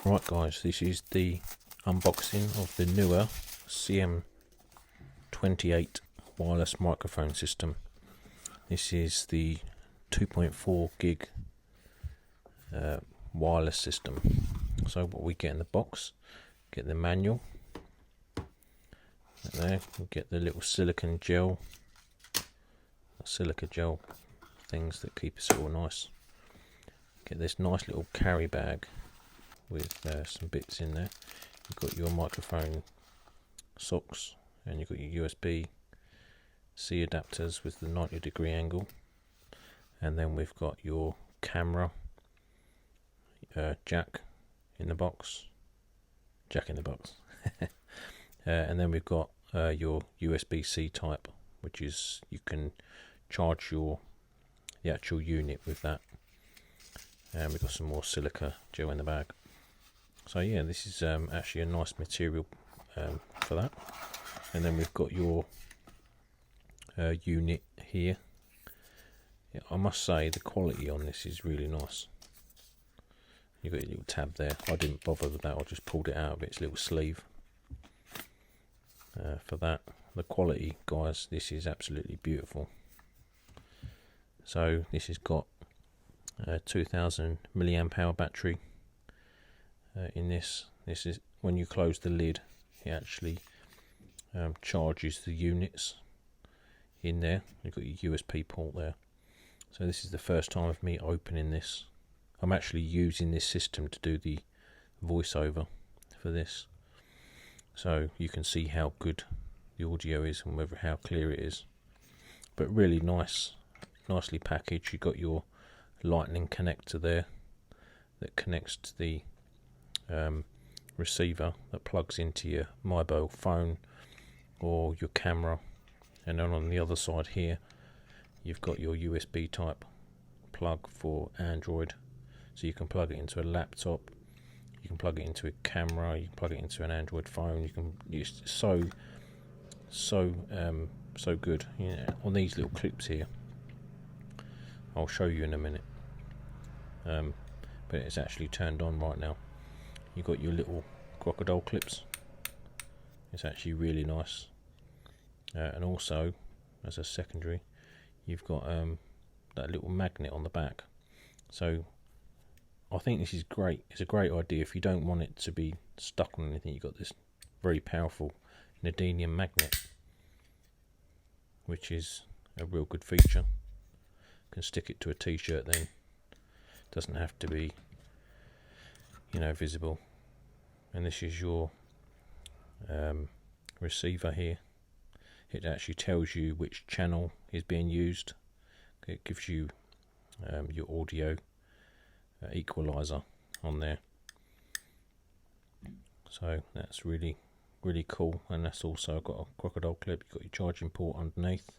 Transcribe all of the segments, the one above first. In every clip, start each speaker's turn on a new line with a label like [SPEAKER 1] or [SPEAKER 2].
[SPEAKER 1] Right guys, this is the unboxing of the NEEWER CM28 wireless microphone system. This is the 2.4 gig wireless system. So what we get in the box, get the manual, there we get the little silica gel things that keep us all nice. Get this nice little carry bag with some bits in there. You've got your microphone socks, and you've got your USB-C adapters with the 90-degree angle, and then we've got your camera jack in the box, and then we've got your USB-C type, which is you can charge the actual unit with that, and we've got some more silica gel in the bag. So yeah, this is actually a nice material for that. And then we've got your unit here. Yeah, I must say the quality on this is really nice. You've got your little tab there. I didn't bother with that, I just pulled it out of its little sleeve. For that, the quality, guys, this is absolutely beautiful. So this has got a 2000 milliamp hour battery. In this is when you close the lid, it actually charges the units in there. You've got your USB port there. So this is the first time of me opening this. I'm actually using this system to do the voiceover for this, so you can see how good the audio is and how clear it is. But really nicely packaged. You've got your lightning connector there that connects to the receiver that plugs into your mobile phone or your camera, and then on the other side here you've got your USB type plug for Android, so you can plug it into a laptop, you can plug it into a camera, you can plug it into an Android phone. It's so good. On these little clips here, I'll show you in a minute, but it's actually turned on right now. You've got your little crocodile clips. It's actually really nice. And also, as a secondary, you've got that little magnet on the back. So I think this is great. It's a great idea if you don't want it to be stuck on anything. You've got this very powerful neodymium magnet, which is a real good feature. You can stick it to a t-shirt then. Doesn't have to be visible. And this is your receiver here. It actually tells you which channel is being used. It gives you your audio equalizer on there, so that's really cool. And that's also got a crocodile clip. You've got your charging port underneath.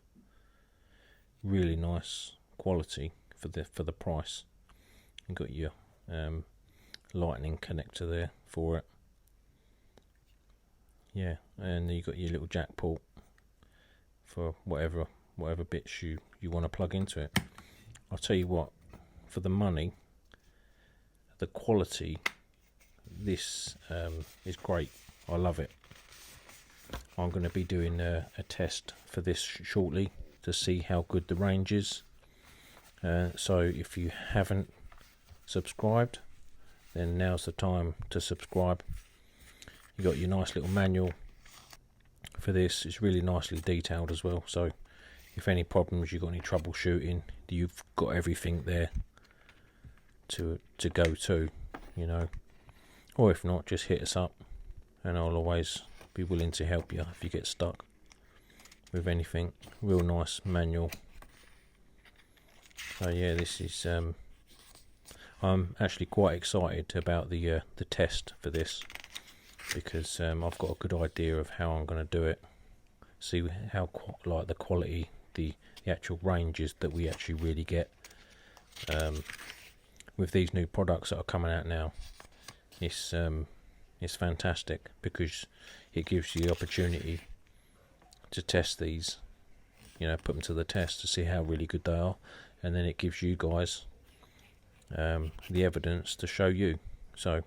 [SPEAKER 1] Really nice quality for the price. You've got your lightning connector there for it, yeah, and you've got your little jack port for whatever bits you want to plug into it. I'll tell you what, for the money, the quality, this is great. I love it. I'm going to be doing a test for this shortly to see how good the range is. So if you haven't subscribed, then now's the time to subscribe. You got your nice little manual for this. It's really nicely detailed as well, so if any problems, you've got any troubleshooting, you've got everything there to go to, or if not, just hit us up and I'll always be willing to help you if you get stuck with anything. Real nice manual. So yeah, this is I'm actually quite excited about the test for this, because I've got a good idea of how I'm going to do it. See how the quality, the actual ranges that we actually really get with these new products that are coming out now. It's fantastic, because it gives you the opportunity to test these, put them to the test to see how really good they are, and then it gives you guys the evidence to show you. So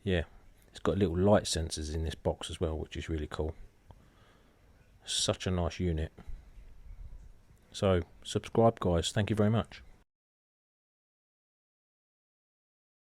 [SPEAKER 1] yeah, it's got little light sensors in this box as well, which is really cool. Such a nice unit. So subscribe guys, thank you very much.